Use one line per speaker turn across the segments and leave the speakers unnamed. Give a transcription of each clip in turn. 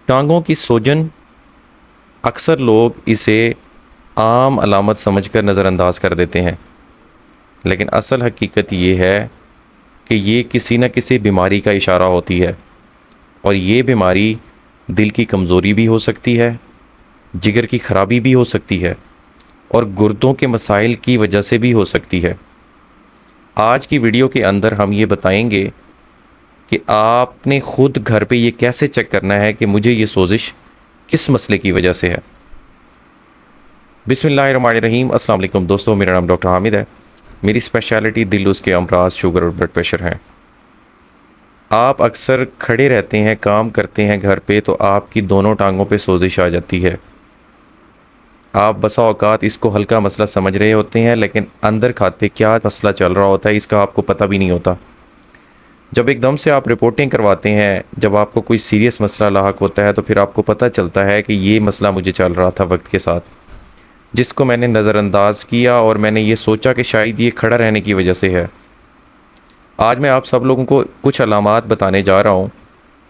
टांगों की सूजन, अक्सर लोग इसे आम अलामत समझकर नज़रअंदाज कर देते हैं, लेकिन असल हकीकत ये है कि ये किसी न किसी बीमारी का इशारा होती है। और ये बीमारी दिल की कमज़ोरी भी हो सकती है, जिगर की ख़राबी भी हो सकती है और गुर्दों के मसाइल की वजह से भी हो सकती है। आज की वीडियो के अंदर हम ये बताएंगे कि आपने ख़ुद घर पे ये कैसे चेक करना है कि मुझे ये सोजिश किस मसले की वजह से है। बिस्मिल्लाहिर्रहमानिर्रहीम। अस्सलाम वालेकुम दोस्तों, मेरा नाम डॉक्टर हामिद है। मेरी स्पेशलिटी दिल, उसके अमराज, शुगर और ब्लड प्रेशर हैं। आप अक्सर खड़े रहते हैं, काम करते हैं घर पे, तो आपकी दोनों टांगों पे सोजिश आ जाती है। आप बसा औकात इसको हल्का मसला समझ रहे होते हैं, लेकिन अंदर खाते क्या मसला चल रहा होता है इसका आपको पता भी नहीं होता। जब एकदम से आप रिपोर्टिंग करवाते हैं, जब आपको कोई सीरियस मसला लाहक होता है, तो फिर आपको पता चलता है कि ये मसला मुझे चल रहा था वक्त के साथ, जिसको मैंने नज़रअंदाज किया और मैंने ये सोचा कि शायद ये खड़ा रहने की वजह से है। आज मैं आप सब लोगों को कुछ अलामात बताने जा रहा हूँ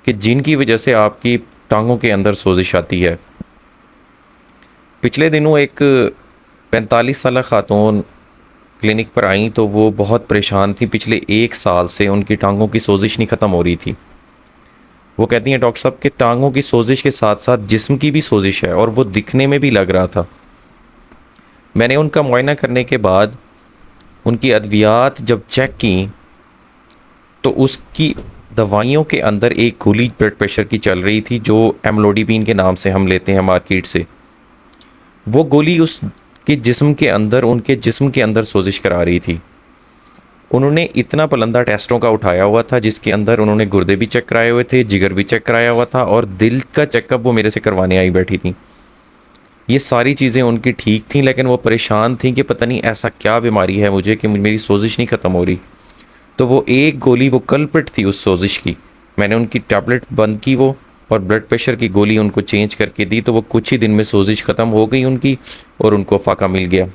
कि जिनकी वजह से आपकी टांगों के अंदर सोजिश आती है। पिछले दिनों एक 45 साल खातून क्लिनिक पर आई, तो वो बहुत परेशान थी। पिछले 1 साल से उनकी टांगों की सोजिश नहीं ख़त्म हो रही थी। वो कहती हैं, डॉक्टर साहब कि टांगों की सोजिश के साथ साथ जिस्म की भी सोजिश है और वो दिखने में भी लग रहा था। मैंने उनका मुआयना करने के बाद उनकी अद्वियात जब चेक की, तो उसकी दवाइयों के अंदर एक गोली ब्लड प्रेशर की चल रही थी, जो एमलोडिपिन के नाम से हम लेते हैं मार्केट से। वो गोली उसके जिस्म के अंदर, उनके जिस्म के अंदर सोजिश करा रही थी। उन्होंने इतना पलंदा टेस्टों का उठाया हुआ था, जिसके अंदर उन्होंने गुर्दे भी चेक कराए हुए थे, जिगर भी चेक कराया हुआ था और दिल का चेकअप वो मेरे से करवाने आई बैठी थी। ये सारी चीज़ें उनकी ठीक थी, लेकिन वो परेशान थी कि पता नहीं ऐसा क्या बीमारी है मुझे कि मेरी सोजिश नहीं ख़त्म हो रही। तो वो एक गोली, वो कल्प्रिट थी उस सोजिश की। मैंने उनकी टैबलेट बंद की वो, और ब्लड प्रेशर की गोली उनको चेंज करके दी, तो वो कुछ ही दिन में सोजिश ख़त्म हो गई उनकी और उनको फाका मिल गया।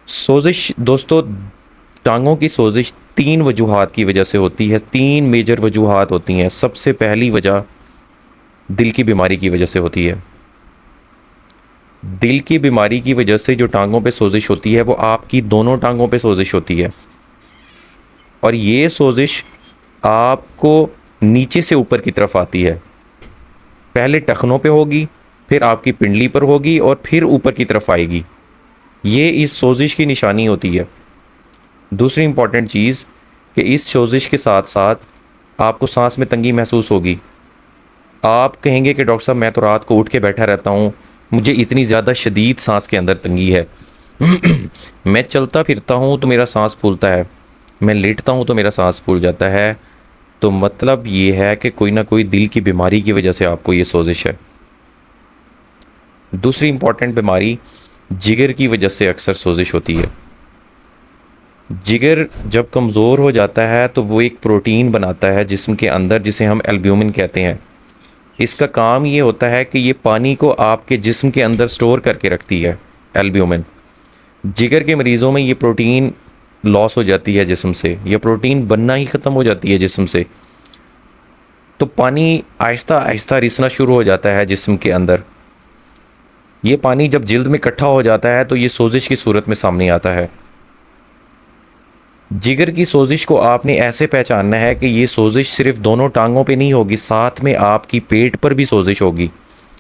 सोजिश दोस्तों, टांगों की सोजिश 3 वजूहात की वजह से होती है। 3 मेजर वजूहात होती हैं। सबसे पहली वजह दिल की बीमारी की वजह से होती है। दिल की बीमारी की वजह से जो टांगों पे सोजिश होती है, वो आपकी दोनों टांगों पे सोजिश होती है। और ये सोजिश आपको नीचे से ऊपर की तरफ आती है। पहले टखनों पे होगी, फिर आपकी पिंडली पर होगी और फिर ऊपर की तरफ आएगी। ये इस सोजिश की निशानी होती है। दूसरी इंपॉर्टेंट चीज़ कि इस सोजिश के साथ साथ आपको सांस में तंगी महसूस होगी। आप कहेंगे कि डॉक्टर साहब मैं तो रात को उठ के बैठा रहता हूँ, मुझे इतनी ज़्यादा शदीद सांस के अंदर तंगी है। मैं चलता फिरता हूँ तो मेरा सांस फूलता है, मैं लेटता हूँ तो मेरा सांस फूल जाता है। तो मतलब ये है कि कोई ना कोई दिल की बीमारी की वजह से आपको ये सोजिश है। दूसरी इंपॉर्टेंट बीमारी जिगर की वजह से अक्सर सोजिश होती है। जिगर जब कमज़ोर हो जाता है तो वो एक प्रोटीन बनाता है जिस्म के अंदर, जिसे हम एल्ब्यूमिन कहते हैं। इसका काम ये होता है कि ये पानी को आपके जिस्म के अंदर स्टोर करके रखती है, एल्ब्यूमिन। जिगर के मरीज़ों में ये प्रोटीन लॉस हो जाती है जिस्म से, ये प्रोटीन बनना ही ख़त्म हो जाती है जिस्म से, तो पानी आहिस्ता आहिस्ता रिसना शुरू हो जाता है जिस्म के अंदर। ये पानी जब जिल्द में इकट्ठा हो जाता है तो ये सोजिश की सूरत में सामने आता है। जिगर की सोजिश को आपने ऐसे पहचानना है कि ये सोजिश सिर्फ दोनों टांगों पे नहीं होगी, साथ में आपकी पेट पर भी सोजिश होगी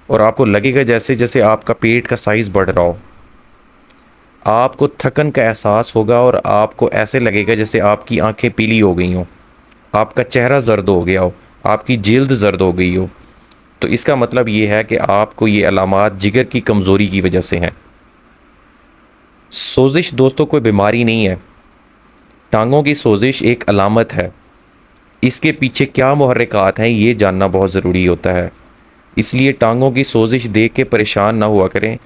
और आपको लगेगा जैसे जैसे आपका पेट का साइज़ बढ़ रहा हो। आपको थकन का एहसास होगा और आपको ऐसे लगेगा जैसे आपकी आंखें पीली हो गई हों, आपका चेहरा जर्द हो गया हो, आपकी जिल्द जर्द हो गई हो। तो इसका मतलब ये है कि आपको ये अलामात जिगर की कमज़ोरी की वजह से हैं। सोजिश दोस्तों कोई बीमारी नहीं है, टांगों की सोजिश एक अलामत है। इसके पीछे क्या मुहर्रिकात हैं ये जानना बहुत ज़रूरी होता है। इसलिए टांगों की सोजिश देख के परेशान ना हुआ करें।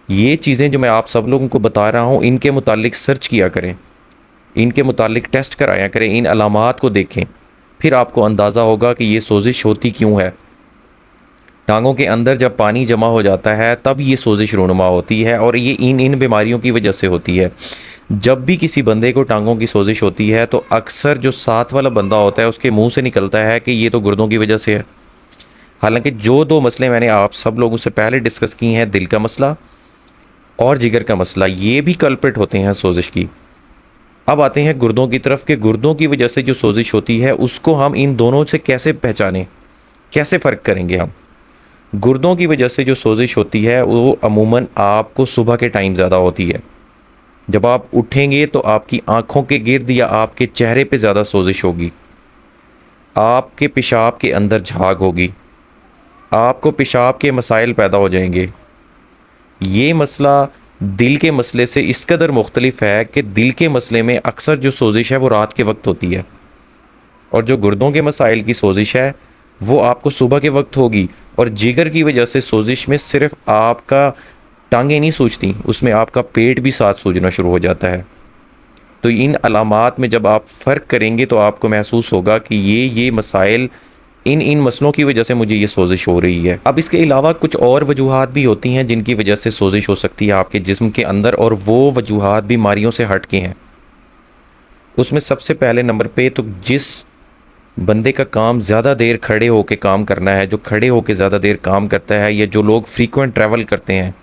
ये चीज़ें जो मैं आप सब लोगों को बता रहा हूँ, इनके मुतालिक सर्च किया करें, इनके मुतालिक टेस्ट कराया करें, इन अलामात को देखें, फिर आपको अंदाज़ा होगा कि ये सोजिश होती क्यों है। टांगों के अंदर जब पानी जमा हो जाता है तब ये सोजिश रूनुमा होती है और ये इन बीमारियों की वजह से होती है। जब भी किसी बंदे को टांगों की सोजिश होती है तो अक्सर जो साथ वाला बंदा होता है उसके मुंह से निकलता है कि ये तो गुर्दों की वजह से है। हालांकि जो दो मसले मैंने आप सब लोगों से पहले डिस्कस किए हैं, दिल का मसला और जिगर का मसला, ये भी कल्प्रिट होते हैं सोजिश की। अब आते हैं गुर्दों की तरफ कि गुर्दों की वजह से जो सोजिश होती है उसको हम इन दोनों से कैसे पहचानें, कैसे फ़र्क करेंगे हम। गुर्दों की वजह से जो सोजिश होती है वो अमूमन आपको सुबह के टाइम ज़्यादा होती है। जब आप उठेंगे तो आपकी आंखों के गिर्द या आपके चेहरे पे ज़्यादा सोजिश होगी, आपके पेशाब के अंदर झाग होगी, आपको पेशाब के मसाइल पैदा हो जाएंगे। ये मसला दिल के मसले से इस कदर मुख्तलिफ है कि दिल के मसले में अक्सर जो सोजिश है वो रात के वक्त होती है, और जो गुर्दों के मसाइल की सोजिश है वो आपको सुबह के वक्त होगी। और जिगर की वजह से सोजिश में सिर्फ आपका टांगें नहीं सूजती, उसमें आपका पेट भी साथ सूजना शुरू हो जाता है। तो इन अलामात में जब आप फ़र्क करेंगे तो आपको महसूस होगा कि ये मसाइल, इन मसलों की वजह से मुझे ये सोजिश हो रही है। अब इसके अलावा कुछ और वजूहात भी होती हैं जिनकी वजह से सोजिश हो सकती है आपके जिस्म के अंदर, और वो वजूहात बीमारियों से हट के हैं। उसमें सबसे पहले नंबर पे तो जिस बंदे का काम ज़्यादा देर खड़े होकर काम करना है, जो खड़े होकर ज़्यादा देर काम करता है, या जो लोग फ्रीक्वेंट ट्रैवल करते हैं,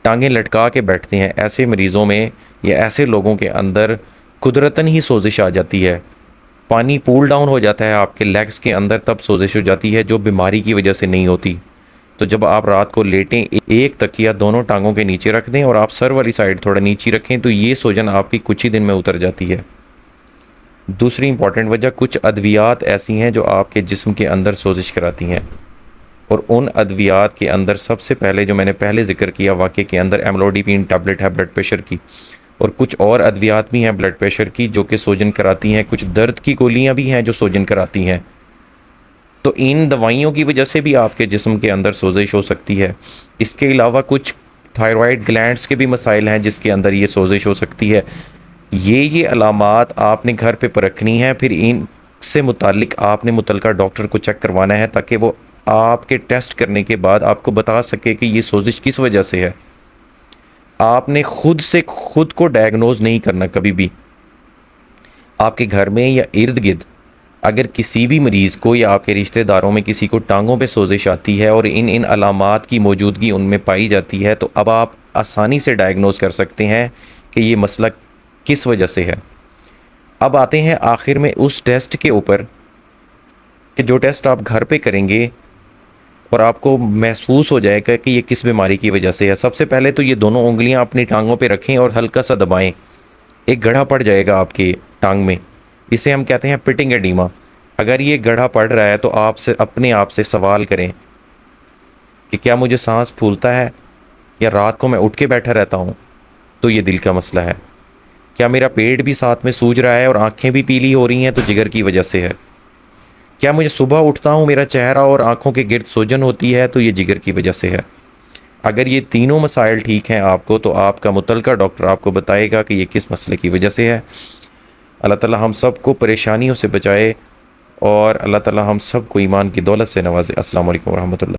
टांगें लटका के बैठते हैं, ऐसे मरीज़ों में या ऐसे लोगों के अंदर कुदरतन ही सोजिश आ जाती है। पानी पूल डाउन हो जाता है आपके लेग्स के अंदर, तब सोजिश हो जाती है, जो बीमारी की वजह से नहीं होती। तो जब आप रात को लेटें, एक तकिया दोनों टांगों के नीचे रख दें और आप सर वाली साइड थोड़ा नीचे रखें, तो ये सोजन आपकी कुछ ही दिन में उतर जाती है। दूसरी इंपॉर्टेंट वजह, कुछ अद्वियात ऐसी हैं जो आपके जिस्म के अंदर सोजिश कराती हैं, और उन अद्वियात के अंदर सबसे पहले जो मैंने पहले जिक्र किया वाक़े के अंदर, एमलोडिपिन टैबलेट है ब्लड प्रेशर की, और कुछ और अद्वियात भी हैं ब्लड प्रेशर की जो कि सोजन कराती हैं। कुछ दर्द की गोलियां भी हैं जो सोजन कराती हैं। तो इन दवाइयों की वजह से भी आपके जिस्म के अंदर सोजिश हो सकती है। इसके अलावा कुछ थायराइड ग्लैंड्स के भी मसाइल हैं जिसके अंदर ये सोजिश हो सकती है। ये अलामात आपने घर पे परखनी है, फिर इन से मुतालिक आपने मुतलका डॉक्टर को चेक करवाना है ताकि वो आपके टेस्ट करने के बाद आपको बता सके कि ये सोजिश किस वजह से है। आपने खुद से खुद को डायग्नोज नहीं करना कभी भी। आपके घर में या इर्द गिर्द अगर किसी भी मरीज़ को या आपके रिश्तेदारों में किसी को टांगों पे सोजिश आती है और इन अलामात की मौजूदगी उनमें पाई जाती है, तो अब आप आसानी से डायग्नोज कर सकते हैं कि ये मसला किस वजह से है। अब आते हैं आखिर में उस टेस्ट के ऊपर कि जो टेस्ट आप घर पे करेंगे और आपको महसूस हो जाएगा कि ये किस बीमारी की वजह से है। सबसे पहले तो ये दोनों उंगलियां अपनी टांगों पे रखें और हल्का सा दबाएं। एक गढ़ा पड़ जाएगा आपकी टांग में, इसे हम कहते हैं पिटिंग एडीमा। अगर ये गढ़ा पड़ रहा है तो आपसे अपने आप से सवाल करें कि क्या मुझे सांस फूलता है या रात को मैं उठ के बैठा रहता हूँ, तो ये दिल का मसला है। क्या मेरा पेट भी साथ में सूज रहा है और आंखें भी पीली हो रही हैं, तो जिगर की वजह से है। क्या मुझे सुबह उठता हूँ मेरा चेहरा और आंखों के गिर्द सूजन होती है, तो ये जिगर की वजह से है। अगर ये तीनों मसाइल ठीक हैं आपको, तो आपका मुतलका डॉक्टर आपको बताएगा कि ये किस मसले की वजह से है। अल्लाह ताला हम सब को परेशानियों से बचाए और अल्लाह ताला हम सब को ईमान की दौलत से नवाजे। अस्सलाम वालेकुम रहमतुल्लाह।